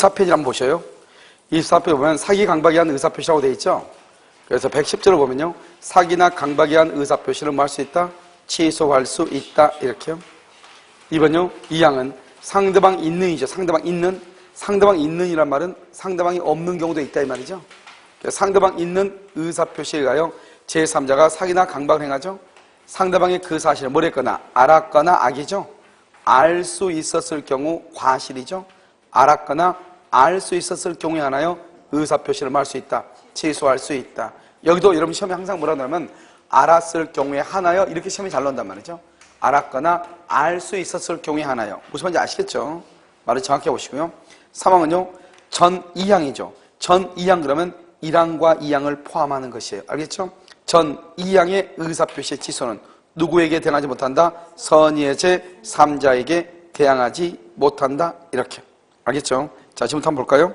24페이지 한번 보셔요. 24페이지 보면 사기 강박에 한 의사표시라고 되어 있죠. 그래서 110절을 보면요, 사기나 강박에 한 의사표시를 뭐 할 수 있다? 취소할 수 있다. 이렇게요. 2번요, 이 항은 상대방 있는이죠. 상대방 있는. 상대방 있는이란 말은 상대방이 없는 경우도 있다 이 말이죠. 상대방 있는 의사표시에 의하여 제3자가 사기나 강박을 행하죠. 상대방이 그 사실을 뭘 했거나 알았거나 악이죠. 알 수 있었을 경우 과실이죠. 알았거나 알 수 있었을 경우에 하나요 의사표시를 할 수 있다. 취소할 수 있다. 여기도 여러분 시험에 항상 뭐라고 하냐면 알았을 경우에 하나요 이렇게 시험이 잘 나온단 말이죠. 알았거나 알 수 있었을 경우에 하나요. 무슨 말인지 아시겠죠? 말을 정확히 보시고요. 3항은요 전 2항이죠. 전 2항 그러면 1항과 2항을 포함하는 것이에요. 알겠죠? 전 2항의 의사표시의 취소는 누구에게 대항하지 못한다? 선의의 제3자에게 대항하지 못한다. 이렇게. 알겠죠? 자, 지금부터 한번 볼까요?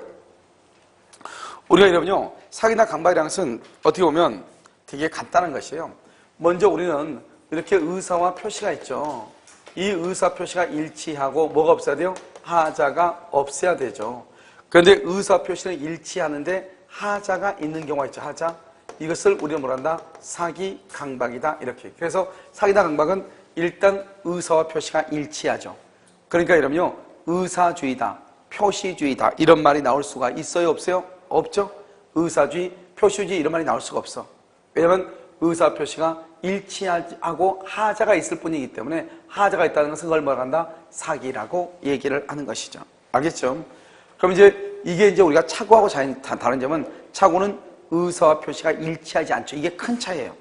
우리가 여러분요, 사기나 강박이라는 것은 어떻게 보면 되게 간단한 것이에요. 먼저 우리는 이렇게 의사와 표시가 있죠. 이 의사 표시가 일치하고 뭐가 없어야 돼요? 하자가 없어야 되죠. 그런데 의사 표시는 일치하는데 하자가 있는 경우가 있죠. 하자. 이것을 우리가 뭐란다? 사기, 강박이다. 이렇게. 그래서 사기나 강박은 일단 의사와 표시가 일치하죠. 그러니까 여러분요, 의사주의다, 표시주의다 이런 말이 나올 수가 있어요? 없어요? 없죠? 의사주의, 표시주의 이런 말이 나올 수가 없어. 왜냐하면 의사 표시가 일치하고 하자가 있을 뿐이기 때문에 하자가 있다는 것은 그걸 뭐라 한다? 사기라고 얘기를 하는 것이죠. 알겠죠? 그럼 이제 이게 이제 우리가 착오하고 다른 점은 착오는 의사와 표시가 일치하지 않죠. 이게 큰 차이예요.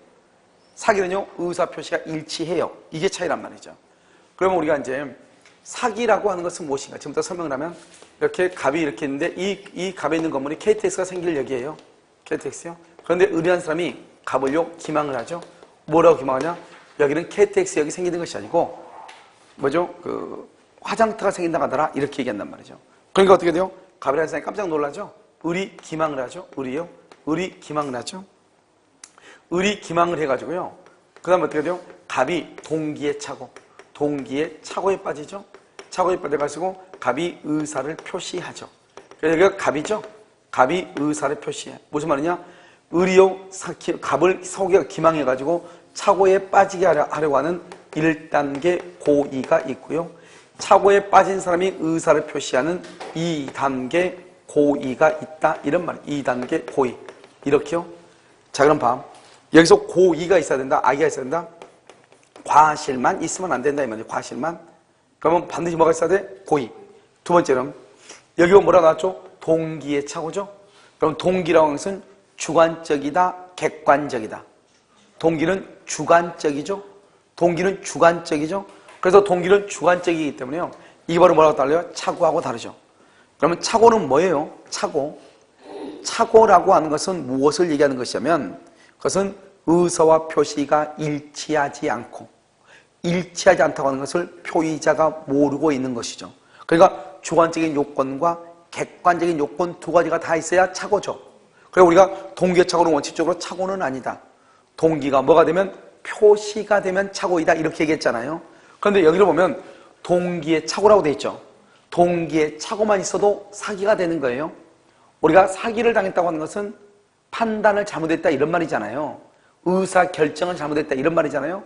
사기는요, 의사 표시가 일치해요. 이게 차이란 말이죠. 그러면 우리가 이제 사기라고 하는 것은 무엇인가? 지금부터 설명을 하면 이렇게 갑이 이렇게 있는데 이 갑에 있는 건물이 KTX가 생길 역이에요. KTX요. 그런데 의리한 사람이 갑을요 기망을 하죠. 뭐라고 기망하냐? 여기는 KTX 역이 생기는 것이 아니고 뭐죠? 그 화장터가 생긴다고 하더라 이렇게 얘기한단 말이죠. 그러니까 어떻게 돼요? 갑이라는 사람이 깜짝 놀라죠. 의리 기망을 하죠. 의리요. 의리 기망을 하죠. 의리 기망을 해가지고요. 그 다음에 어떻게 돼요? 갑이 동기에 차고 동기에 착오에 빠지죠. 착오에 빠져가지고 갑이 의사를 표시하죠. 그래서 여기가 갑이죠. 갑이 의사를 표시해. 무슨 말이냐? 의리요 갑을 속에 기망해가지고 착오에 빠지게 하려고 하는 1단계 고의가 있고요. 착오에 빠진 사람이 의사를 표시하는 2단계 고의가 있다. 이런 말이에요. 2단계 고의. 이렇게요. 자, 그럼 봐. 여기서 고의가 있어야 된다. 악의가 있어야 된다. 과실만 있으면 안 된다. 이 말이에요. 과실만. 그러면 반드시 뭐가 있어야 돼? 고의. 두 번째는 여기 뭐라 나왔죠? 동기의 착오죠. 그럼 동기라고 하는 것은 주관적이다, 객관적이다. 동기는 주관적이죠. 동기는 주관적이죠. 그래서 동기는 주관적이기 때문에요. 이게 바로 뭐라고 달라요? 착오하고 다르죠. 그러면 착오는 뭐예요? 착오. 착오라고 하는 것은 무엇을 얘기하는 것이냐면 그것은 의사와 표시가 일치하지 않고 일치하지 않다고 하는 것을 표의자가 모르고 있는 것이죠. 그러니까 주관적인 요건과 객관적인 요건 두 가지가 다 있어야 착오죠. 그래서 우리가 동기의 착오는 원칙적으로 착오는 아니다. 동기가 뭐가 되면 표시가 되면 착오이다 이렇게 얘기했잖아요. 그런데 여기를 보면 동기의 착오라고 돼 있죠. 동기의 착오만 있어도 사기가 되는 거예요. 우리가 사기를 당했다고 하는 것은 판단을 잘못했다 이런 말이잖아요. 의사 결정을 잘못했다 이런 말이잖아요.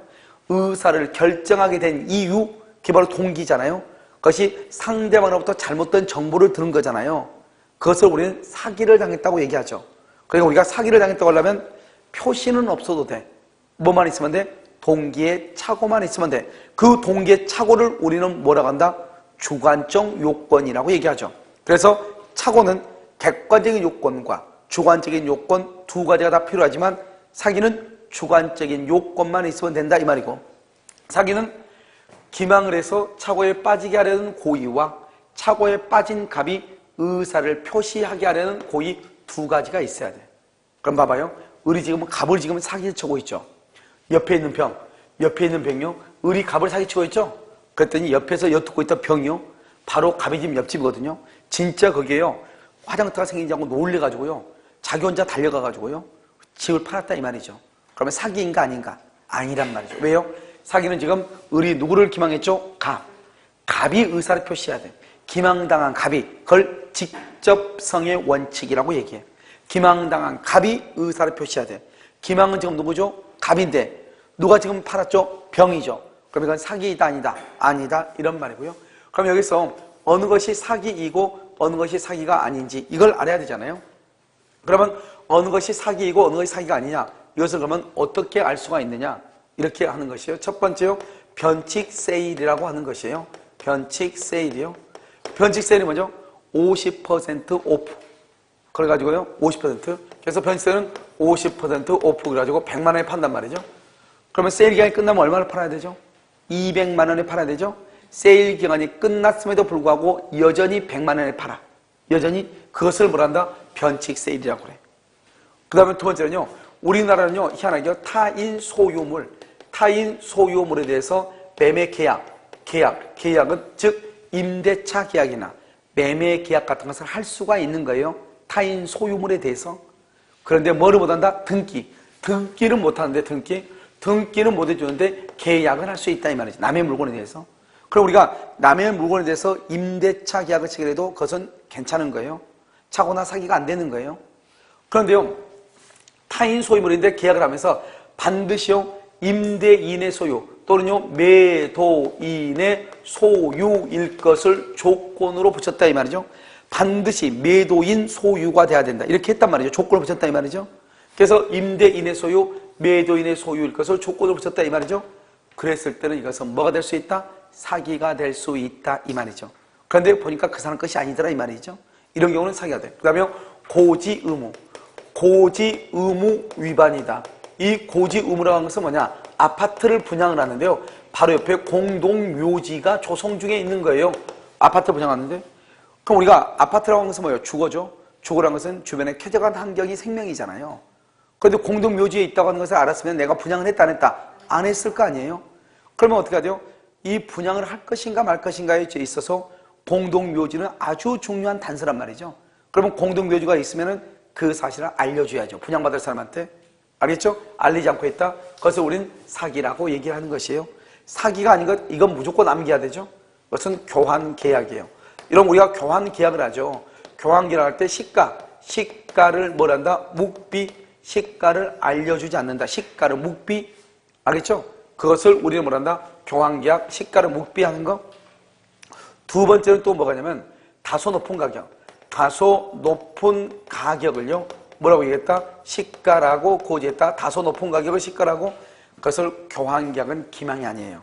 의사를 결정하게 된 이유 그게 바로 동기잖아요. 그것이 상대방으로부터 잘못된 정보를 들은 거잖아요. 그것을 우리는 사기를 당했다고 얘기하죠. 그러니까 우리가 사기를 당했다고 하려면 표시는 없어도 돼. 뭐만 있으면 돼? 동기의 착오만 있으면 돼. 그 동기의 착오를 우리는 뭐라고 한다? 주관적 요건이라고 얘기하죠. 그래서 착오는 객관적인 요건과 주관적인 요건 두 가지가 다 필요하지만 사기는 주관적인 요건만 있으면 된다 이 말이고, 사기는 기망을 해서 착오에 빠지게 하려는 고의와 착오에 빠진 갑이 의사를 표시하게 하려는 고의 두 가지가 있어야 돼. 그럼 봐봐요. 을이 지금 갑을 지금 사기치고 있죠. 옆에 있는 병, 옆에 있는 병이요. 을이 갑을 사기치고 있죠. 그랬더니 옆에서 엿듣고 있던 병이요. 바로 갑이 지금 옆집이거든요. 진짜 거기에요. 화장터가 생기지 않고 놀래가지고요. 자기 혼자 달려가가지고요. 집을 팔았다 이 말이죠. 그러면 사기인가 아닌가? 아니란 말이죠. 왜요? 사기는 지금 을이 누구를 기망했죠? 갑. 갑이 의사를 표시해야 돼. 기망당한 갑이 그걸 직접성의 원칙이라고 얘기해. 기망당한 갑이 의사를 표시해야 돼. 기망은 지금 누구죠? 갑인데 누가 지금 팔았죠? 병이죠. 그럼 이건 사기이다 아니다? 아니다 이런 말이고요. 그럼 여기서 어느 것이 사기이고 어느 것이 사기가 아닌지 이걸 알아야 되잖아요. 그러면 어느 것이 사기이고 어느 것이 사기가 아니냐, 이것을 그러면 어떻게 알 수가 있느냐, 이렇게 하는 것이에요. 첫 번째요, 변칙 세일이라고 하는 것이에요. 변칙 세일이요. 변칙 세일이 뭐죠? 50% 오프. 그래가지고요 50%. 그래서 변칙 세일은 50% 오프 그래가지고 100만 원에 판단 말이죠. 그러면 세일 기간이 끝나면 얼마를 팔아야 되죠? 200만 원에 팔아야 되죠. 세일 기간이 끝났음에도 불구하고 여전히 100만 원에 팔아. 여전히 그것을 뭐란다? 변칙 세일이라고 그래. 그 다음에 두 번째는요, 우리나라는요 희한하게 타인 소유물에 대해서 매매 계약은 즉 임대차 계약이나 매매 계약 같은 것을 할 수가 있는 거예요. 타인 소유물에 대해서. 그런데 뭐를 못한다? 등기는 못하는데 등기는 못 해주는데 계약은 할 수 있다 이 말이지. 남의 물건에 대해서. 그럼 우리가 남의 물건에 대해서 임대차 계약을 치더라도 그것은 괜찮은 거예요. 차고나 사기가 안 되는 거예요. 그런데요, 타인 소유물인데 계약을 하면서 반드시요 임대인의 소유 또는요 매도인의 소유일 것을 조건으로 붙였다 이 말이죠. 반드시 매도인 소유가 돼야 된다 이렇게 했단 말이죠. 조건을 붙였다 이 말이죠. 그래서 임대인의 소유, 매도인의 소유일 것을 조건으로 붙였다 이 말이죠. 그랬을 때는 이것은 뭐가 될 수 있다? 사기가 될 수 있다 이 말이죠. 그런데 보니까 그 사람 것이 아니더라 이 말이죠. 이런 경우는 사기가 돼. 그 다음에 고지 의무 위반이다. 이 고지 의무라고 하는 것은 뭐냐? 아파트를 분양을 하는데요, 바로 옆에 공동묘지가 조성 중에 있는 거예요. 아파트 분양하는데, 그럼 우리가 아파트라고 하는 것은 뭐예요? 주거죠. 주거라는 것은 주변에 쾌적한 환경이 생명이잖아요. 그런데 공동묘지에 있다고 하는 것을 알았으면 내가 분양을 했다 안 했다? 안 했을 거 아니에요. 그러면 어떻게 하죠? 이 분양을 할 것인가 말 것인가에 있어서 공동묘지는 아주 중요한 단서란 말이죠. 그러면 공동묘지가 있으면 그 사실을 알려줘야죠. 분양받을 사람한테. 알겠죠? 알리지 않고 있다. 그것을 우리는 사기라고 얘기를 하는 것이에요. 사기가 아닌 것, 이건 무조건 암기해야 되죠. 그것은 교환계약이에요. 이런 우리가 교환계약을 하죠. 교환계약을 할 때 시가를 뭐란다? 시가를 알려주지 않는다. 시가를 묵비. 알겠죠? 그것을 우리는 뭐란다? 교환계약, 시가를 묵비하는 거. 두 번째는 또 뭐가 냐면 다소 높은 가격을요 뭐라고 얘기했다? 시가라고 고지했다. 다소 높은 가격을 시가라고. 그것을 교환계약은 기망이 아니에요.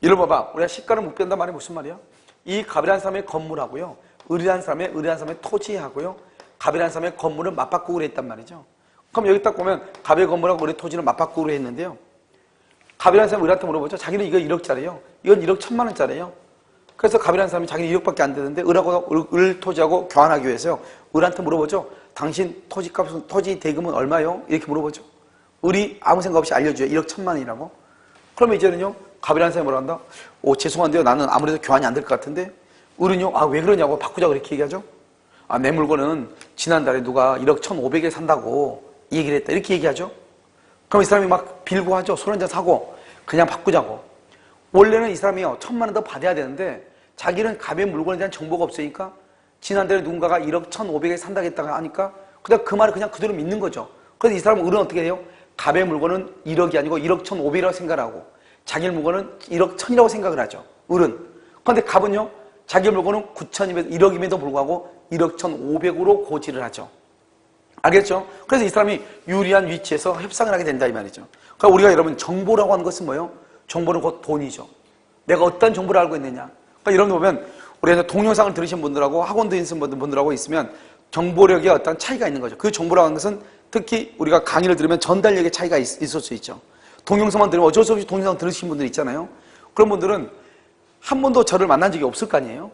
이를 봐봐. 우리가 시가를 묵비한단 말이 무슨 말이야? 이 갑이라는 사람의 건물하고요, 을이라는 사람의 토지하고요, 갑이라는 사람의 건물을 맞바꾸기로 했단 말이죠. 그럼 여기 딱 보면 갑의 건물하고 을의 토지를 맞바꾸기로 했는데요, 갑이라는 사람이 을한테 물어보죠. 자기는 이거 1억짜리예요. 이건 1억 1천만 원짜리예요. 그래서 갑이라는 사람이 자기는 1억밖에 안 되는데 을 토지하고 교환하기 위해서요, 을한테 물어보죠. 당신 토지 대금은 얼마요? 이렇게 물어보죠. 을이 아무 생각 없이 알려줘요. 1억 1천만 원이라고. 그러면 이제는요, 갑이라는 사람이 뭐라 한다? 죄송한데요, 나는 아무래도 교환이 안 될 것 같은데. 을은요, 왜 그러냐고, 바꾸자고 이렇게 얘기하죠. 내 물건은 지난달에 누가 1억 1,500에 산다고 얘기를 했다 이렇게 얘기하죠. 그럼 이 사람이 막 빌고 하죠. 술 한잔 사고 그냥 바꾸자고. 원래는 이 사람이요 1,000만 원 더 받아야 되는데 자기는 갑의 물건에 대한 정보가 없으니까 지난달에 누군가가 1억 1,500에 산다고 했다가 하니까 그냥 그 말을 그냥 그대로 믿는 거죠. 그래서 이 사람은 을은 어떻게 해요? 갑의 물건은 1억이 아니고 1억 1,500이라고 생각하고 자기 물건은 1억 1,000이라고 생각을 하죠. 을은. 그런데 갑은요, 자기 물건은 9,000이면 1억임에도 불구하고 1억 1,500으로 고지를 하죠. 알겠죠? 그래서 이 사람이 유리한 위치에서 협상을 하게 된다 이 말이죠. 그러니까 우리가 여러분 정보라고 하는 것은 뭐예요? 정보는 곧 돈이죠. 내가 어떤 정보를 알고 있느냐. 그러니까 이런 거 보면 우리가 동영상을 들으신 분들하고 학원 들으신 분들하고 있으면 정보력에 어떤 차이가 있는 거죠. 그 정보라고 하는 것은 특히 우리가 강의를 들으면 전달력의 차이가 있을 수 있죠. 동영상만 들으면 어쩔 수 없이 동영상 들으신 분들 있잖아요. 그런 분들은 한 번도 저를 만난 적이 없을 거 아니에요.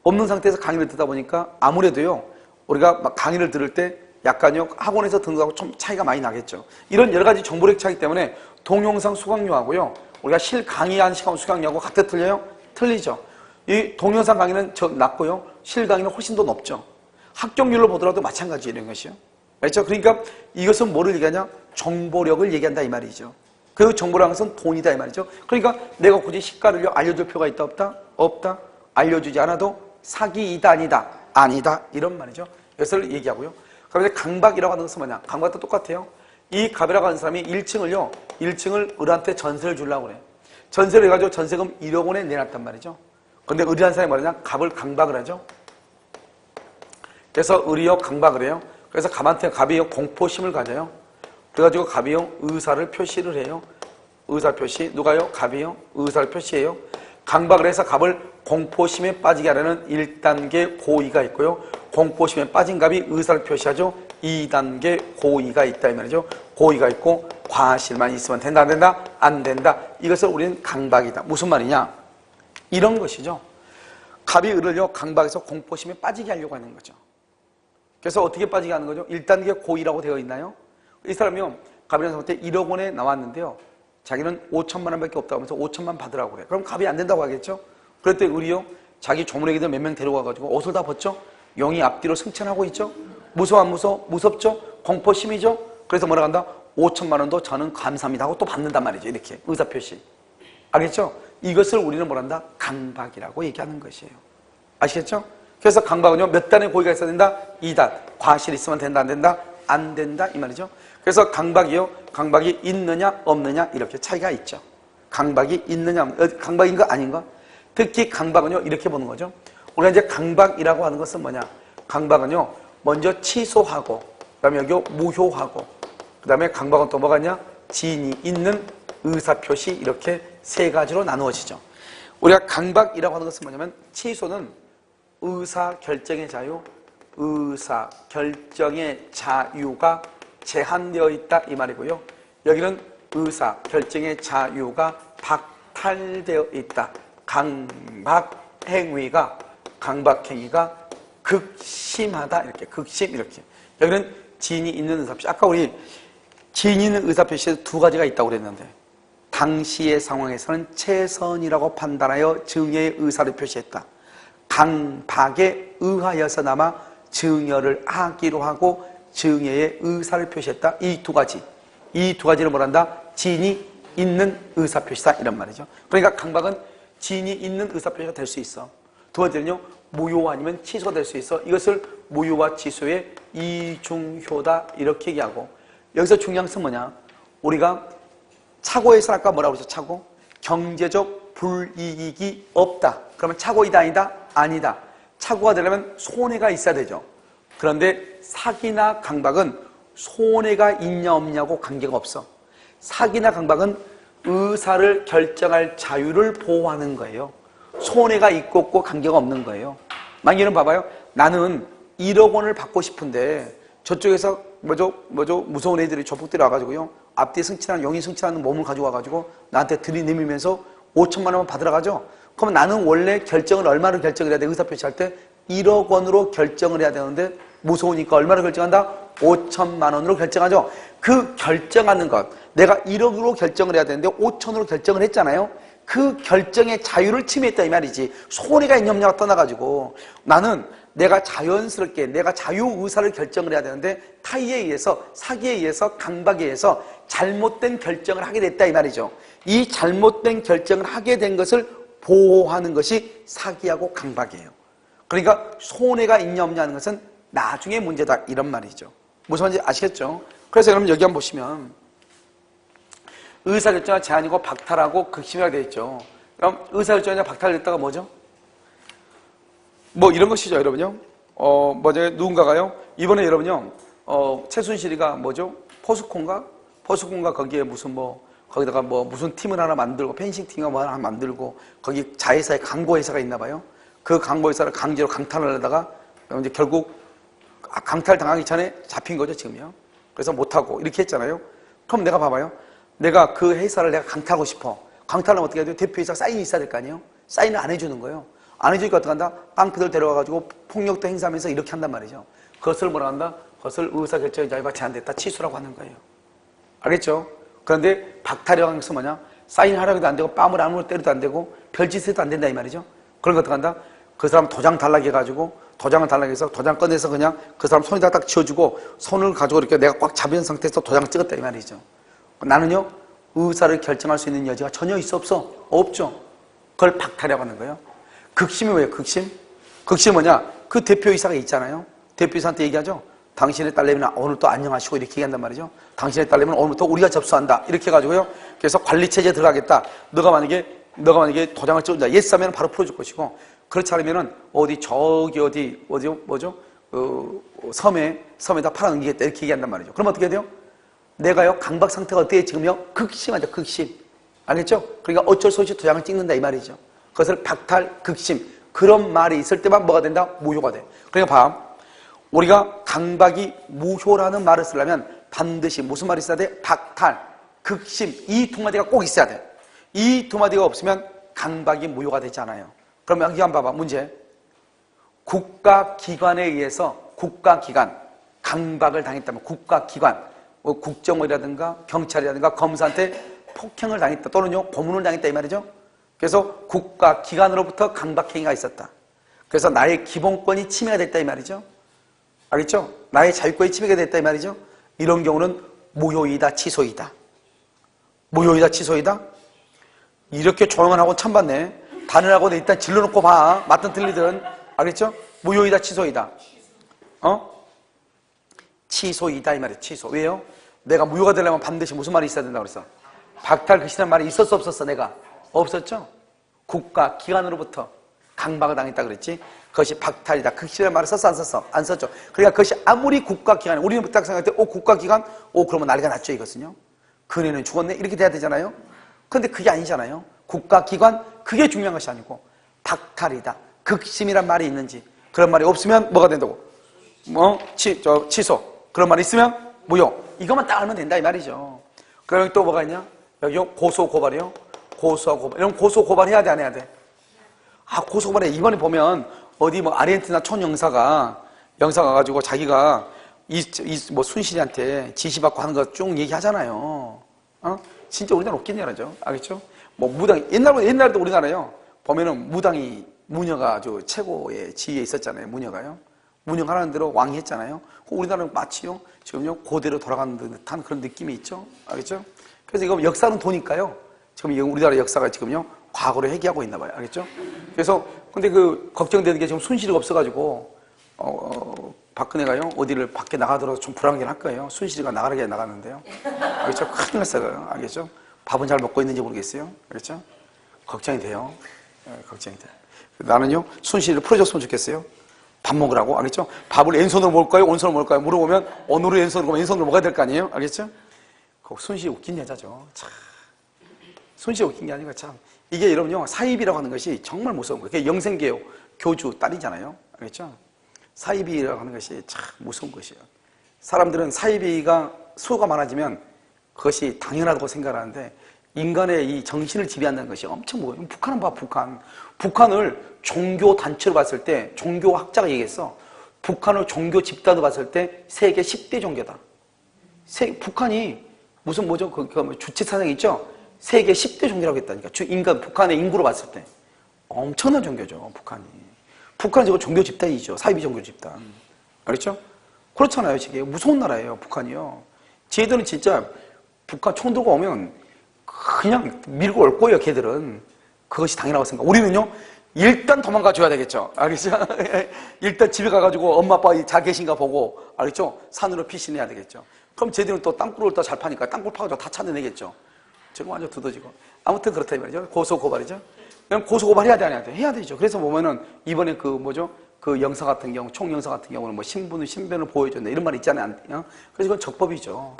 없는 상태에서 강의를 듣다 보니까 아무래도요, 우리가 막 강의를 들을 때 약간요 학원에서 듣는 거하고 좀 차이가 많이 나겠죠. 이런 여러 가지 정보력 차이 때문에 동영상 수강료하고요, 우리가 실 강의한 시간 수강료하고 각각 틀려요? 틀리죠. 이 동영상 강의는 낮고요, 실 강의는 훨씬 더 높죠. 합격률로 보더라도 마찬가지예요, 이런 것이요. 알죠? 그러니까 이것은 뭐를 얘기하냐? 정보력을 얘기한다 이 말이죠. 그 정보라는 것은 돈이다 이 말이죠. 그러니까 내가 굳이 시가를요 알려줄 필요가 있다 없다? 없다. 알려주지 않아도 사기이다 아니다? 아니다 이런 말이죠. 이것을 얘기하고요. 그런데 강박이라고 하는 것은 뭐냐? 강박도 똑같아요. 이 갑이라고 하는 사람이 1층을 을한테 전세를 주려고 그래. 전세를 해가지고 전세금 1억 원에 내놨단 말이죠. 근데 을이라는 사람이 뭐냐? 갑을 강박을 하죠. 그래서 을이요 강박을 해요. 그래서 갑이요 공포심을 가져요. 그래가지고 갑이요 의사를 표시를 해요. 의사 표시. 누가요? 갑이요 의사를 표시해요. 강박을 해서 갑을 공포심에 빠지게 하려는 1단계 고의가 있고요. 공포심에 빠진 갑이 의사를 표시하죠. 2단계 고의가 있다 이 말이죠. 고의가 있고 과실만 있으면 된다 안 된다? 안 된다. 이것을 우리는 강박이다. 무슨 말이냐? 이런 것이죠. 갑이 을을요 강박에서 공포심에 빠지게 하려고 하는 거죠. 그래서 어떻게 빠지게 하는 거죠? 1단계 고의라고 되어 있나요? 이 사람이요 갑이라는 사람한테 1억 원에 나왔는데요. 자기는 5천만 원밖에 없다고 하면서 5천만 받으라고 그래. 그럼 갑이 안 된다고 하겠죠? 그랬더니 을이요 자기 조문애기들 몇 명 데려와가지고 옷을 다 벗죠? 용이 앞뒤로 승천하고 있죠? 무서워 안 무서워? 무섭죠? 공포심이죠? 그래서 뭐라 한다? 5천만 원도 저는 감사합니다 하고 또 받는단 말이죠. 이렇게 의사표시. 알겠죠? 이것을 우리는 뭐라 한다? 강박이라고 얘기하는 것이에요. 아시겠죠? 그래서 강박은요 몇 단의 고의가 있어야 된다? 2단. 과실 있으면 된다 안 된다? 안 된다 이 말이죠. 그래서 강박이 있느냐 없느냐 이렇게 차이가 있죠. 강박이 있느냐 강박인 거 아닌가? 특히 강박은요 이렇게 보는 거죠. 우리가 이제 강박이라고 하는 것은 뭐냐? 강박은요 먼저 취소하고 그다음에 여기 무효하고 그다음에 강박은 또 뭐가 있냐? 지인이 있는 의사표시 이렇게 세 가지로 나누어지죠. 우리가 강박이라고 하는 것은 뭐냐면 취소는 의사결정의 자유, 의사결정의 자유가 제한되어 있다 이 말이고요. 여기는 의사결정의 자유가 박탈되어 있다. 강박행위가 극심하다 이렇게 극심 이렇게. 여기는 지인이 있는 의사표시. 아까 우리 지인이 있는 의사표시에 두 가지가 있다고 그랬는데 당시의 상황에서는 최선이라고 판단하여 증여의 의사를 표시했다. 강박에 의하여서나마 증여를 하기로 하고 증여의 의사를 표시했다. 이 두 가지를 뭐란다? 지인이 있는 의사표시다 이런 말이죠. 그러니까 강박은 지인이 있는 의사표시가 될 수 있어. 두 번째는요 무효 아니면 취소가 될 수 있어. 이것을 무효와 취소의 이중효다 이렇게 얘기하고 여기서 중요한 것은 뭐냐? 우리가 착오에서 아까 뭐라고 그랬죠? 착오? 경제적 불이익이 없다. 그러면 착오이다 아니다? 아니다. 착오가 되려면 손해가 있어야 되죠. 그런데 사기나 강박은 손해가 있냐 없냐고 관계가 없어. 사기나 강박은 의사를 결정할 자유를 보호하는 거예요. 손해가 있고 없고 관계가 없는 거예요. 만약에는 봐봐요. 나는 1억 원을 받고 싶은데 저쪽에서 무서운 애들이 조폭들이 와가지고요. 앞뒤에 승진하는 용이 승진하는 몸을 가지고 와가지고 나한테 들이내밀면서 5천만 원만 받으러 가죠. 그러면 나는 원래 결정을 얼마로 결정을 해야 돼? 의사표시할 때 1억 원으로 결정을 해야 되는데 무서우니까 얼마로 결정한다? 5천만 원으로 결정하죠. 그 결정하는 것 내가 1억으로 결정을 해야 되는데 5천으로 결정을 했잖아요. 그 결정의 자유를 침해했다 이 말이지. 손해가 있냐 없냐가 떠나가지고 나는 내가 자연스럽게 내가 자유의사를 결정을 해야 되는데 타의에 의해서 사기에 의해서 강박에 의해서 잘못된 결정을 하게 됐다 이 말이죠. 이 잘못된 결정을 하게 된 것을 보호하는 것이 사기하고 강박이에요. 그러니까 손해가 있냐 없냐 하는 것은 나중에 문제다 이런 말이죠. 무슨 말인지 아시겠죠? 그래서 여러분 여기 한번 보시면 의사결정과 제한이고 박탈하고 극심하게 되어 있죠. 그럼 의사결정이나 박탈됐다가 뭐죠? 뭐 이런 것이죠 여러분요. 누군가가요 이번에 여러분요 최순실이가 뭐죠? 포스콘가 거기에 무슨 거기다가 무슨 팀을 하나 만들고 펜싱 팀을 하나 만들고 거기 자회사에 광고회사가 있나 봐요. 그 광고회사를 강제로 강탈을 하다가 이제 결국 강탈 당하기 전에 잡힌 거죠 지금요. 그래서 못하고 이렇게 했잖아요. 그럼 내가 봐봐요. 내가 그 회사를 내가 강탈하고 싶어. 강탈하면 어떻게 해야 돼요? 대표이사 사인이 있어야 될 거 아니에요? 사인을 안 해주는 거예요. 안 해주니까 어떻게 한다? 깡패들 데려와가지고 폭력도 행사하면서 이렇게 한단 말이죠. 그것을 뭐라 한다? 그것을 의사결정의 자유가 제한됐다. 취소라고 하는 거예요. 알겠죠? 그런데 박탈이라고 하는 것은 뭐냐? 사인하라고 해도 안 되고 뺨을 안으로 때려도 안 되고 별짓 해도 안 된다 이 말이죠. 그런 거 어떻게 한다? 그 사람 도장 달라게 해가지고 도장을 달라게 해서 도장 꺼내서 그냥 그 사람 손에다 딱 쥐어주고 손을 가지고 이렇게 내가 꽉 잡은 상태에서 도장을 찍었다 이 말이죠. 나는요 의사를 결정할 수 있는 여지가 전혀 있어 없어? 없죠. 그걸 박탈이라고 하는 거예요. 극심이 왜요? 극심 극심은 뭐냐? 그 대표이사가 있잖아요. 대표이사한테 얘기하죠. 당신의 딸내미는 오늘 또 안녕하시고 이렇게 얘기한단 말이죠. 당신의 딸내미는 오늘부터 우리가 접수한다. 이렇게 해가지고요. 그래서 관리체제에 들어가겠다. 너가 만약에 도장을 찍은다. 예스 하면 바로 풀어줄 것이고, 그렇지 않으면은 뭐죠? 섬에다 팔아넘기겠다. 이렇게 얘기한단 말이죠. 그럼 어떻게 해야 돼요? 내가요, 강박 상태가 어떻게 지금요? 극심하죠, 극심. 알겠죠? 그러니까 어쩔 수 없이 도장을 찍는다, 이 말이죠. 그것을 박탈, 극심. 그런 말이 있을 때만 뭐가 된다? 무효가 돼. 그러니까 봐. 우리가 강박이 무효라는 말을 쓰려면 반드시 무슨 말이 있어야 돼? 박탈, 극심. 이 두 마디가 꼭 있어야 돼. 이 두 마디가 없으면 강박이 무효가 되지 않아요. 그러면 여기 한번 봐봐. 문제. 국가기관에 의해서 국가기관, 강박을 당했다면 국가기관, 국정원이라든가 경찰이라든가 검사한테 폭행을 당했다 또는요 고문을 당했다 이 말이죠. 그래서 국가기관으로부터 강박행위가 있었다. 그래서 나의 기본권이 침해가 됐다 이 말이죠. 알겠죠? 나의 자유권이 침해가 됐다 이 말이죠. 이런 경우는 무효이다, 취소이다. 무효이다, 취소이다. 이렇게 조용한 학원 처음 봤네. 다른 학원에 일단 질러놓고 봐. 맞든 틀리든. 알겠죠? 무효이다, 취소이다. 취소이다 이 말이에요. 취소. 왜요? 내가 무효가 되려면 반드시 무슨 말이 있어야 된다고 그랬어? 박탈, 극심이라는 말이 있었어, 없었어? 내가 없었죠? 국가 기관으로부터 강박을 당했다 그랬지. 그것이 박탈이다. 극심이라는 말을 썼어, 안 썼어? 안 썼죠. 그러니까 그것이 아무리 국가기관, 우리는 딱 생각할 때 국가기관? 그러면 난리가 났죠 이것은요. 그네는 죽었네? 이렇게 돼야 되잖아요. 근데 그게 아니잖아요. 국가기관? 그게 중요한 것이 아니고 박탈이다. 극심이란 말이 있는지, 그런 말이 없으면 뭐가 된다고? 취소. 그런 말이 있으면 무효. 이것만 딱 알면 된다 이 말이죠. 그럼 또 뭐가 있냐? 여기 고소고발이요. 고소하고 고발. 이런 고소고발 해야 돼, 안 해야 돼? 고소고발에 이번에 보면 어디 아르헨티나 촌영사가 가가지고 자기가 순실이한테 지시받고 하는 거 쭉 얘기하잖아요. 진짜 우리나라 웃긴 여자죠. 알겠죠? 무당이, 옛날에도 우리나라요. 보면은 무녀가 아주 최고의 지위에 있었잖아요. 무녀가요. 무녀하라는 대로 왕이 했잖아요. 우리나라는 마치요. 지금요. 고대로 돌아가는 듯한 그런 느낌이 있죠. 알겠죠? 그래서 이거 역사는 도니까요. 지금 우리나라 역사가 지금요. 과거를 회귀하고 있나 봐요. 알겠죠? 그래서 근데 걱정되는 게 지금 순실이가 없어가지고 박근혜가요. 어디를 밖에 나가더라도 좀 불안하긴 할 거예요. 순실이가 나가게 나갔는데요. 알겠죠? 큰일 났어요. 알겠죠? 밥은 잘 먹고 있는지 모르겠어요. 알겠죠? 걱정이 돼요. 걱정이 돼요. 나는요. 순실이를 풀어줬으면 좋겠어요. 밥 먹으라고. 알겠죠? 밥을 왼손으로 먹을까요? 오른손으로 먹을까요? 물어보면 어느로 왼손으로 왼손으로 먹어야 될 거 아니에요? 알겠죠? 순실이 웃긴 여자죠. 참. 순실이 웃긴 게 아니고 참. 이게 여러분요. 사입이라고 하는 것이 정말 무서운 거예요. 그게 영생계요. 교주 딸이잖아요. 알겠죠? 사이비라고 하는 것이 참 무서운 것이에요. 사람들은 사이비가 수가 많아지면 그것이 당연하다고 생각하는데 인간의 이 정신을 지배한다는 것이 엄청 무거워요. 북한은 봐, 북한을 종교 단체로 봤을 때 종교학자가 얘기했어. 북한을 종교 집단으로 봤을 때 세계 10대 종교다. 북한이 무슨 주체 사상이 있죠? 세계 10대 종교라고 했다니까. 북한의 인구로 봤을 때 엄청난 종교죠. 북한은 지금 종교 집단이죠. 사이비 종교 집단. 알겠죠? 그렇잖아요. 지금 무서운 나라예요. 북한이요. 쟤들은 진짜 북한 총 들고 오면 그냥 밀고 올 거예요. 걔들은. 그것이 당연하다고 생각. 우리는요. 일단 도망가 줘야 되겠죠. 알겠죠? 일단 집에 가가지고 엄마 아빠 잘 계신가 보고, 알겠죠? 산으로 피신해야 되겠죠. 그럼 쟤들은 또 땅굴을 또 잘 파니까 땅굴 파가지고 다 찾아내겠죠. 지금 완전 두더지고. 아무튼 그렇다 이 말이죠. 고소고발이죠. 그럼 고소고발해야 돼, 안 해야 돼? 해야 되죠. 그래서 보면은 이번에 그 영사 같은 경우, 총영사 같은 경우는 신변을 보여줬네. 이런 말 있잖아요. 그래서 이건 적법이죠.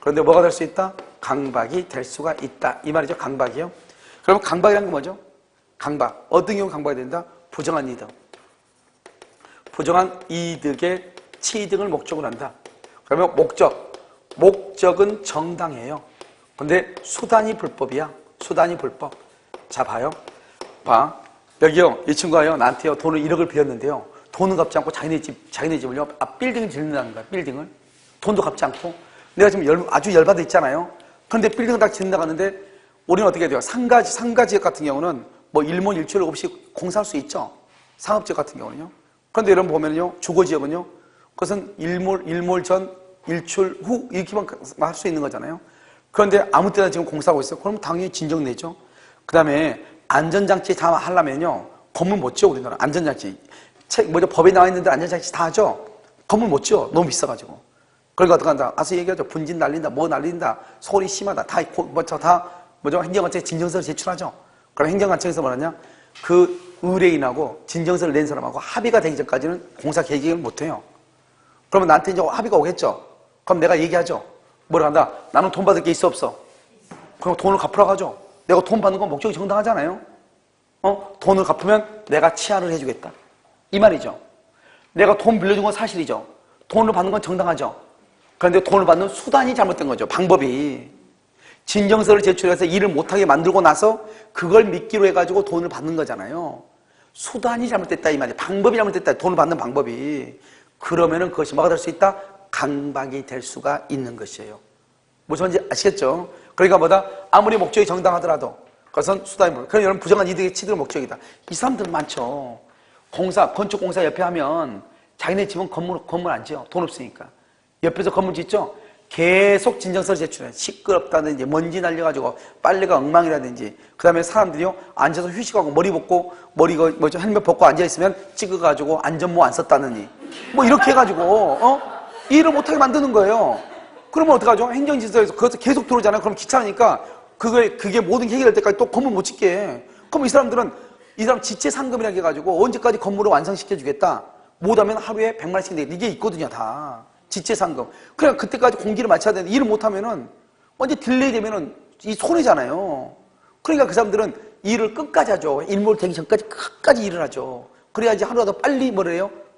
그런데 뭐가 될 수 있다? 강박이 될 수가 있다. 이 말이죠. 강박이요. 그러면 강박이란 건 뭐죠? 강박. 어떤 경우 강박이 된다? 부정한 이득. 부정한 이득의 취득을 목적으로 한다. 그러면 목적은 정당해요. 근데 수단이 불법이야. 수단이 불법. 자, 봐요. 여기요. 이 친구가요. 나한테요. 돈을 1억을 빌렸는데요. 돈은 갚지 않고 자기네 집을요. 빌딩을 짓는다는 거야. 빌딩을. 돈도 갚지 않고. 내가 지금 아주 열받아 있잖아요. 그런데 빌딩을 딱 짓는다고 하는데 우리는 어떻게 돼요? 상가지역 같은 경우는 일몰일출 없이 공사할 수 있죠. 상업지역 같은 경우는요. 그런데 여러분 보면요. 주거지역은요. 그것은 일몰 전, 일출 후 이렇게만 할 수 있는 거잖아요. 그런데 아무 때나 지금 공사하고 있어요. 그럼 당연히 진정내죠. 그 다음에 안전장치 다 하려면요. 건물 못 지어 우리나라. 안전장치. 법에 나와 있는 대로 안전장치 다 하죠? 건물 못 지어. 너무 비싸가지고. 그러니까 어떡 한다? 아서 얘기하죠. 분진 날린다, 뭐 날린다, 소리 심하다, 행정관청에 진정서를 제출하죠. 그럼 행정관청에서 뭐하냐? 그 의뢰인하고 진정서를 낸 사람하고 합의가 되기 전까지는 공사 계획을 못 해요. 그러면 나한테 이제 합의가 오겠죠? 그럼 내가 얘기하죠. 뭐라 한다? 나는 돈 받을 게 있어, 없어? 그럼 돈을 갚으라고 하죠. 내가 돈 받는 건 목적이 정당하잖아요? 돈을 갚으면 내가 치안을 해주겠다. 이 말이죠. 내가 돈 빌려준 건 사실이죠. 돈을 받는 건 정당하죠. 그런데 돈을 받는 수단이 잘못된 거죠. 방법이. 진정서를 제출해서 일을 못하게 만들고 나서 그걸 미끼로 해가지고 돈을 받는 거잖아요. 수단이 잘못됐다 이 말이에요. 방법이 잘못됐다. 돈을 받는 방법이. 그러면은 그것이 뭐가 될 수 있다? 강박이 될 수가 있는 것이에요. 무슨 말인지 아시겠죠? 그러니까 뭐다? 아무리 목적이 정당하더라도 그것은 수단이 그럼 여러분 부정한 이득에 치드는 목적이다. 이 사람들 많죠. 건축공사 옆에 하면 자기네 집은 건물 안 지어. 돈 없으니까. 옆에서 건물 짓죠? 계속 진정서를 제출해. 시끄럽다든지, 먼지 날려가지고, 빨래가 엉망이라든지, 그 다음에 사람들이요, 앉아서 휴식하고, 머리 벗고, 헬멧 벗고 앉아있으면 찍어가지고, 안전모 안 썼다느니. 이렇게 해가지고, 일을 못하게 만드는 거예요. 그러면 어떡하죠? 행정질서에서 그것을 계속 들어오잖아요. 그럼 귀찮으니까, 그게 모든 게 해결될 때까지 또 건물 못 짓게 해. 그럼 이 사람 지체 상금이라고 해가지고, 언제까지 건물을 완성시켜주겠다? 못하면 하루에 100만원씩 내겠다. 이게 있거든요, 다. 지체상금. 그러니까 그때까지 공기를 맞춰야 되는데 일을 못하면은 언제 딜레이 되면은 이 손해잖아요. 그러니까 그 사람들은 일을 끝까지 하죠. 일몰 되기 전까지 끝까지 일을 하죠. 그래야지 하루라도 빨리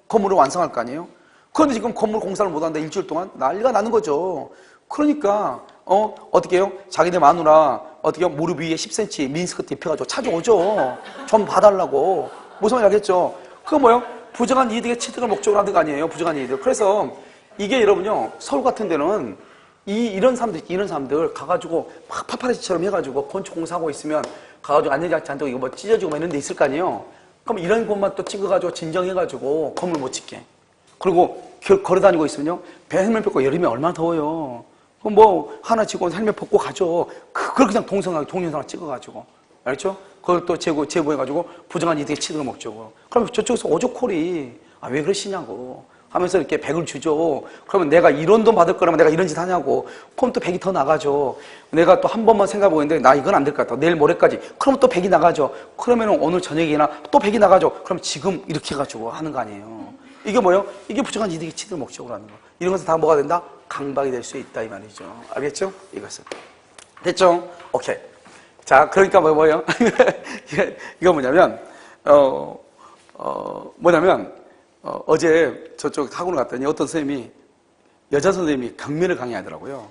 건물을 완성할 거 아니에요. 그런데 지금 건물 공사를 못한다 일주일 동안 난리가 나는 거죠. 그러니까 어떻게 해요? 자기네 마누라 어떻게 해요? 무릎 위에 10cm 미니스커트 입혀가지고 찾아오죠. 좀 봐달라고. 무슨 말인지 알겠죠? 그거 뭐예요? 부정한 이득의 취득을 목적으로 하는 거 아니에요. 부정한 이득. 그래서 이게 여러분요, 서울 같은 데는 이런 사람들 가가지고 막 파파라치처럼 해가지고 건축공사하고 있으면 가가지고 안전장치 안 되고 이거 찢어지고 이런 데 있을 거 아니에요? 그럼 이런 것만 또 찍어가지고 진정해가지고 건물 못 짓게. 그리고 걸어다니고 있으면요, 헬멧 벗고 여름에 얼마나 더워요. 그럼 하나 지고 헬멧 벗고 가죠. 그걸 그냥 동영상을 찍어가지고. 알겠죠? 그걸 또 제보해가지고 부정한 이득의 취득을 목적으로. 그럼 저쪽에서 오죽콜이, 왜 그러시냐고. 하면서 이렇게 100을 주죠. 그러면 내가 이런 돈 받을 거라면 내가 이런 짓 하냐고. 그럼 또 100이 더 나가죠. 내가 또 한 번만 생각해보고 있는데 나 이건 안 될 것 같다. 내일 모레까지. 그러면 또 100이 나가죠. 그러면 오늘 저녁이나 또 100이 나가죠. 그럼 지금 이렇게 해가지고 하는 거 아니에요. 이게 뭐예요? 이게 부정한 이득이 취득 목적으로 하는 거. 이런 것은 다 뭐가 된다? 강박이 될 수 있다 이 말이죠. 알겠죠? 이것은. 됐죠? 오케이. 자, 그러니까 뭐예요? 이거 뭐냐면 어제 저쪽 학원을 갔더니 어떤 선생님이, 여자 선생님이 경매를 강의하더라고요.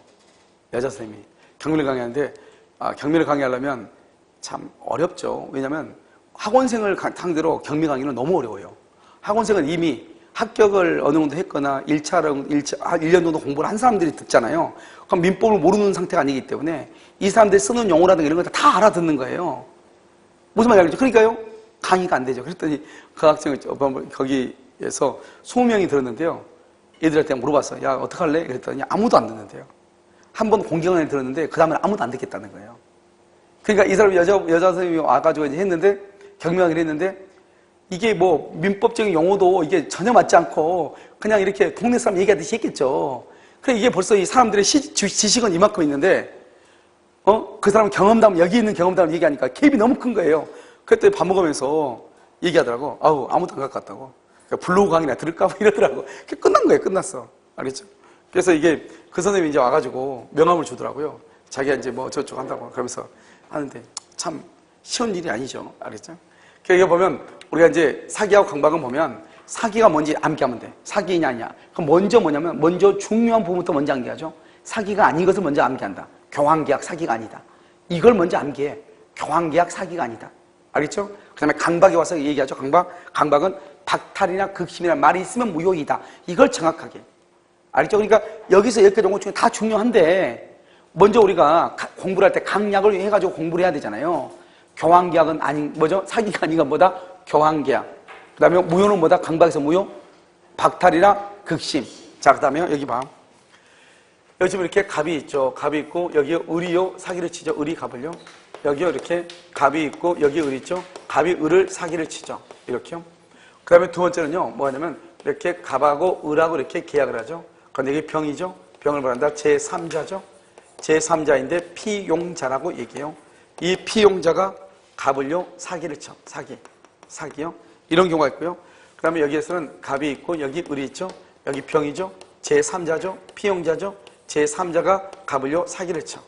여자 선생님이 경매를 강의하는데, 경매를 강의하려면 참 어렵죠. 왜냐면 학원생을 상대로 경매 강의는 너무 어려워요. 학원생은 이미 합격을 어느 정도 했거나 1년 정도 공부를 한 사람들이 듣잖아요. 그럼 민법을 모르는 상태가 아니기 때문에 이 사람들이 쓰는 용어라든가 이런 거 다 알아듣는 거예요. 무슨 말인지 알겠죠? 그러니까요, 강의가 안 되죠. 그랬더니 그 학생을 거기에서 20명이 들었는데요. 애들한테 물어봤어요. 야, 어떡할래? 그랬더니 아무도 안 듣는데요. 한 번 공경을 들었는데 그 다음에 아무도 안 듣겠다는 거예요. 그러니까 이 사람이 여자 선생님이 와가지고 이제 했는데, 경매강의를 했는데, 이게 민법적인 용어도 이게 전혀 맞지 않고 그냥 이렇게 동네 사람 얘기하듯이 했겠죠. 그래, 이게 벌써 이 사람들의 지식은 이만큼 있는데, 그 사람 여기 있는 경험담을 얘기하니까 갭이 너무 큰 거예요. 그랬더니 밥 먹으면서 얘기하더라고. 아무도 안 갈 것 같다고. 그러니까 블로그 강의나 들을까? 이러더라고. 끝난 거예요. 끝났어. 알겠죠? 그래서 이게 그 선생님이 이제 와가지고 명함을 주더라고요. 자기가 이제 저쪽 한다고. 그러면서 하는데 참 쉬운 일이 아니죠. 알겠죠? 그러니까 보면 우리가 이제 사기하고 강박은 보면 사기가 뭔지 암기하면 돼. 사기냐 아니냐. 그럼 먼저 중요한 부분부터 먼저 암기하죠. 사기가 아닌 것을 먼저 암기한다. 교환계약 사기가 아니다. 이걸 먼저 암기해. 교환계약 사기가 아니다. 알겠죠? 그 다음에 강박이 와서 얘기하죠. 강박은 박탈이나 극심이라는 말이 있으면 무효이다. 이걸 정확하게. 알겠죠? 그러니까 여기서 10개 종목 중에 다 중요한데, 먼저 우리가 공부를 할 때 강약을 해가지고 공부를 해야 되잖아요. 교환계약은 사기가 아닌 건 뭐다? 교환계약. 그 다음에 무효는 뭐다? 강박에서 무효? 박탈이나 극심. 자, 그 다음에 여기 봐. 여기 지금 이렇게 갑이 있죠. 갑이 있고, 여기에 을이요. 사기를 치죠. 을이 갑을요. 여기요. 이렇게 갑이 있고, 여기 을 있죠. 갑이 을을 사기를 치죠. 이렇게요. 그 다음에 두 번째는요, 뭐냐면, 이렇게 갑하고 을하고 이렇게 계약을 하죠. 그런데 이게 병이죠. 병을 말한다. 제3자죠. 제3자인데 피용자라고 얘기해요. 이 피용자가 갑을요, 사기를 쳐. 사기요. 이런 경우가 있고요. 그 다음에 여기에서는 갑이 있고, 여기 을이 있죠. 여기 병이죠. 제3자죠. 피용자죠. 제3자가 갑을요, 사기를 쳐.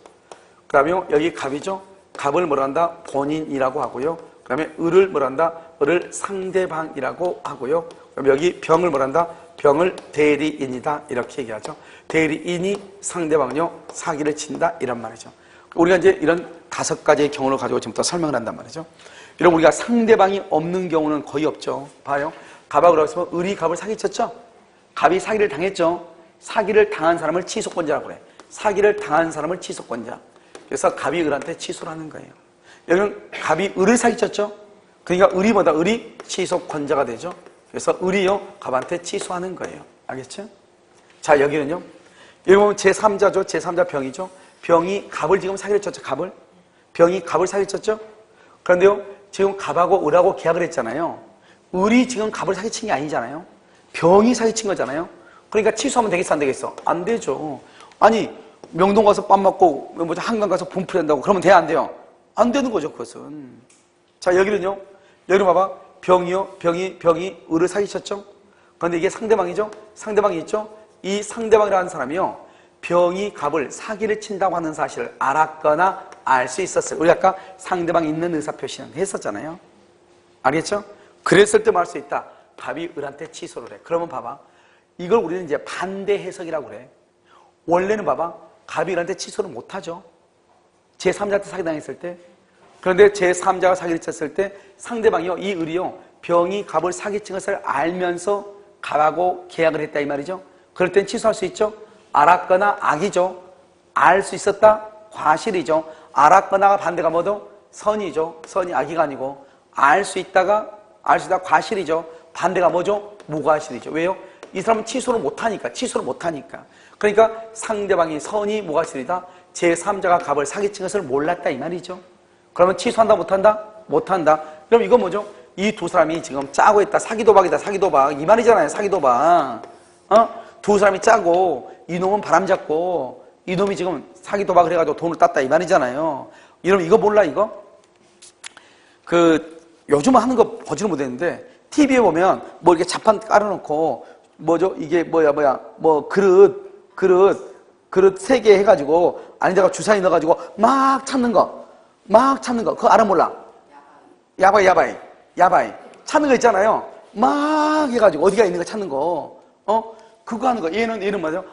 그 다음에 여기 갑이죠. 갑을 뭐라 한다? 본인이라고 하고요. 그 다음에 을을 뭐라 한다? 을을 상대방이라고 하고요. 그럼 여기 병을 뭐라 한다? 병을 대리인이다. 이렇게 얘기하죠. 대리인이 상대방요, 사기를 친다. 이런 말이죠. 우리가 이제 이런 5가지의 경우를 가지고 지금부터 설명을 한단 말이죠. 이런 우리가 상대방이 없는 경우는 거의 없죠. 봐요. 갑하고 그래서 을이 갑을 사기쳤죠? 갑이 사기를 당했죠? 사기를 당한 사람을 취소권자라고 그래. 사기를 당한 사람을 취소권자. 그래서 갑이 을한테 취소를 하는 거예요. 여기는 갑이 을을 사기쳤죠? 그러니까 을이 뭐다? 을이 취소권자가 되죠. 그래서 을이요, 갑한테 취소하는 거예요. 알겠죠? 자, 여기는요. 여기 보면 제3자죠. 제3자 병이죠. 병이 갑을 지금 사기를 쳤죠. 갑을. 병이 갑을 사기쳤죠? 그런데요, 지금 갑하고 을하고 계약을 했잖아요. 을이 지금 갑을 사기친 게 아니잖아요. 병이 사기친 거잖아요. 그러니까 취소하면 되겠어, 안 되겠어? 안 되죠. 아니, 명동 가서 밥 먹고, 한강 가서 분풀한다고 그러면 돼야 안 돼요? 안 되는 거죠, 그것은. 자, 여기는요. 여기 봐봐. 병이 을을 사기쳤죠? 그런데 이게 상대방이죠? 상대방이 있죠? 이 상대방이라는 사람이요. 병이 갑을 사기를 친다고 하는 사실을 알았거나 알 수 있었어요. 우리 아까 상대방이 있는 의사표시는 했었잖아요. 알겠죠? 그랬을 때 말 수 있다. 갑이 을한테 취소를 해. 그러면 봐봐. 이걸 우리는 이제 반대 해석이라고 그래. 원래는 봐봐. 갑이 을한테 취소를 못하죠. 제3자한테 사기당했을 때. 그런데 제3자가 사기를 쳤을 때 상대방이요, 이 을이요, 병이 갑을 사기친 것을 알면서 갑하고 계약을 했다 이 말이죠. 그럴 땐 취소할 수 있죠. 알았거나 악이죠. 알 수 있었다? 과실이죠. 알았거나가 반대가 뭐도? 선이죠. 선이 악이가 아니고 알 수 있다가 과실이죠. 반대가 뭐죠? 무과실이죠. 왜요? 이 사람은 취소를 못하니까. 그러니까 상대방이 선이 무과실이다. 제3자가 갑을 사기친 것을 몰랐다 이 말이죠. 그러면 취소한다 못한다? 못한다. 그럼 이건 뭐죠? 이 두 사람이 지금 짜고 있다. 사기도박이다. 사기도박. 이 말이잖아요. 사기도박. 두 사람이 짜고 이놈은 바람잡고 이놈이 지금 사기도박을 해가지고 돈을 땄다 이 말이잖아요. 이러면 이거 몰라 이거? 요즘 하는 거 보지는 못했는데 TV에 보면 뭐 이렇게 자판 깔아놓고 뭐죠? 이게 뭐야 뭐 그릇 3개 해가지고 안에다가 주사위 넣어가지고 막 찾는 거 그거 알아 몰라? 야바이 찾는 거 있잖아요. 막 해가지고 어디가 있는 거 찾는 거 그거 하는 거. 얘는 뭐죠?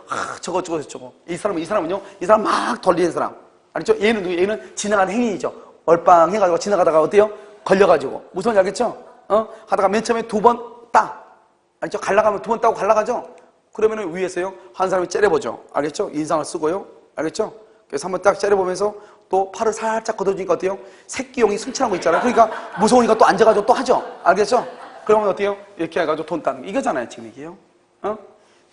저거. 이 사람은요? 이 사람 막 돌리는 사람. 알겠죠? 얘는 지나가는 행인이죠. 얼빵 해가지고 지나가다가 어때요? 걸려가지고. 무슨 말인지 알겠죠? 하다가 맨 처음에 2번 따. 알겠죠? 갈라가면 2번 따고 갈라가죠? 그러면은 위에서요, 한 사람이 째려보죠. 알겠죠? 인상을 쓰고요. 알겠죠? 그래서 한번 딱 째려보면서 또 팔을 살짝 걷어주니까 어때요? 새끼용이 승천하고 있잖아요. 그러니까 무서우니까 또 앉아가지고 또 하죠. 알겠죠? 그러면 어때요? 이렇게 해가지고 돈 따는 거. 이거잖아요, 지금 이게요.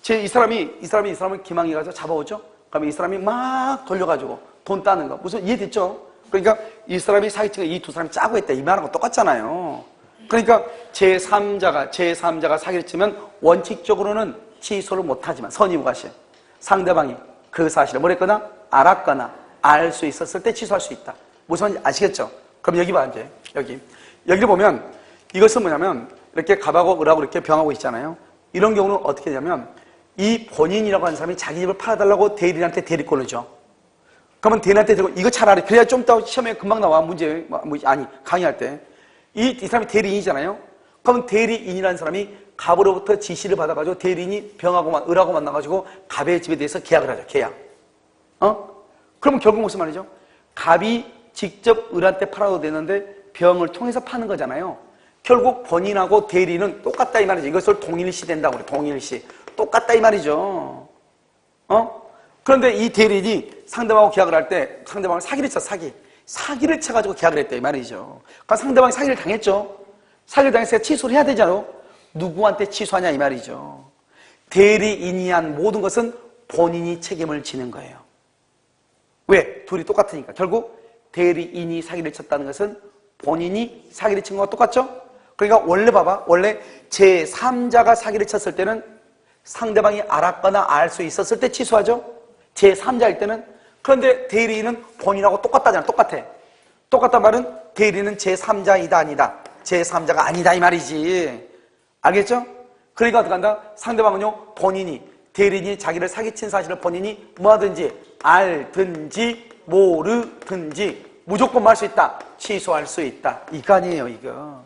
이 사람을 기망해가지고 잡아오죠? 그러면 이 사람이 막 돌려가지고 돈 따는 거. 무슨 이해됐죠? 그러니까 이 사람이 사기치고 이 두 사람이 짜고 있다. 이 말하고 똑같잖아요. 그러니까 제3자가 사기를 치면 원칙적으로는 취소를 못하지만 선의무과실. 상대방이 그 사실을 뭐랬거나 알았거나 알 수 있었을 때 취소할 수 있다. 무슨 말인지 아시겠죠? 그럼 여기 봐, 이제. 여기를 보면 이것은 뭐냐면 이렇게 갑하고 을하고 이렇게 병하고 있잖아요. 이런 경우는 어떻게 되냐면 이 본인이라고 하는 사람이 자기 집을 팔아달라고 대리인한테 대리권을 줘. 그러면 대리인한테 대리권, 이거 차라리, 그래야 좀 이따 시험에 금방 나와, 문제, 강의할 때. 이 사람이 대리인이잖아요? 그러면 대리인이라는 사람이 갑으로부터 지시를 받아가지고 대리인이 병하고, 을하고 만나가지고 갑의 집에 대해서 계약을 하죠, 계약. 그러면 결국 무슨 말이죠? 갑이 직접 을한테 팔아도 되는데 병을 통해서 파는 거잖아요. 결국 본인하고 대리인은 똑같다 이 말이죠. 이것을 동일시 된다고 그래. 동일시. 똑같다 이 말이죠. 그런데 이 대리인이 상대방하고 계약을 할 때 상대방을 사기를 쳐. 사기를 쳐가지고 계약을 했다 이 말이죠. 그러니까 상대방이 사기를 당했죠. 사기를 당했으니까 취소를 해야 되잖아요. 누구한테 취소하냐 이 말이죠. 대리인이 한 모든 것은 본인이 책임을 지는 거예요. 왜? 둘이 똑같으니까. 결국 대리인이 사기를 쳤다는 것은 본인이 사기를 친 거와 똑같죠? 그러니까 원래 봐봐. 원래 제3자가 사기를 쳤을 때는 상대방이 알았거나 알 수 있었을 때 취소하죠. 제3자일 때는. 그런데 대리인은 본인하고 똑같다잖아. 똑같단 말은 대리인은 제3자이다 아니다. 제3자가 아니다 이 말이지. 알겠죠? 그러니까 어떻게 한다? 상대방은요, 본인이, 대리인이 자기를 사기친 사실을 본인이 뭐하든지 알든지 모르든지 무조건 말 수 있다. 취소할 수 있다. 이거 아니에요, 이거.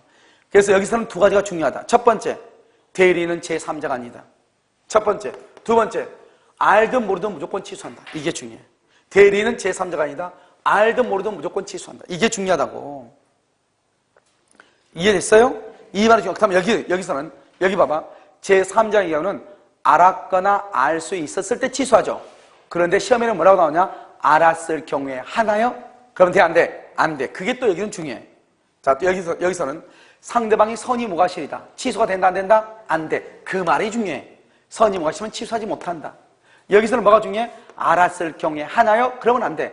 그래서 여기서는 두 가지가 중요하다. 첫 번째, 대리인은 제3자가 아니다. 첫 번째. 두 번째, 알든 모르든 무조건 취소한다. 이게 중요해. 대리인은 제3자가 아니다. 알든 모르든 무조건 취소한다. 이게 중요하다고. 이해됐어요? 이 말이 중요하다. 그러면 여기서는, 여기 봐봐. 제3자의 경우는 알았거나 알 수 있었을 때 취소하죠. 그런데 시험에는 뭐라고 나오냐? 알았을 경우에 하나요? 그럼 돼, 안 돼? 안 돼. 그게 또 여기는 중요해. 자, 또 여기서는 상대방이 선의 무과실이다. 취소가 된다, 안 된다? 안 돼. 그 말이 중요해. 선의 무과실은 취소하지 못한다. 여기서는 뭐가 중요해? 알았을 경우에 하나요? 그러면 안 돼.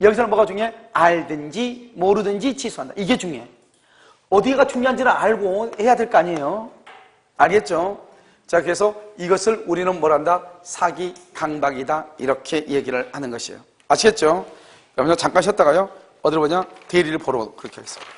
여기서는 뭐가 중요해? 알든지 모르든지 취소한다. 이게 중요해. 어디가 중요한지를 알고 해야 될 거 아니에요? 알겠죠? 자, 그래서 이것을 우리는 뭐란다? 사기 강박이다. 이렇게 얘기를 하는 것이에요. 아시겠죠? 그러면 잠깐 쉬었다가요. 어디로 보냐? 대리를 보러 그렇게 하겠습니다.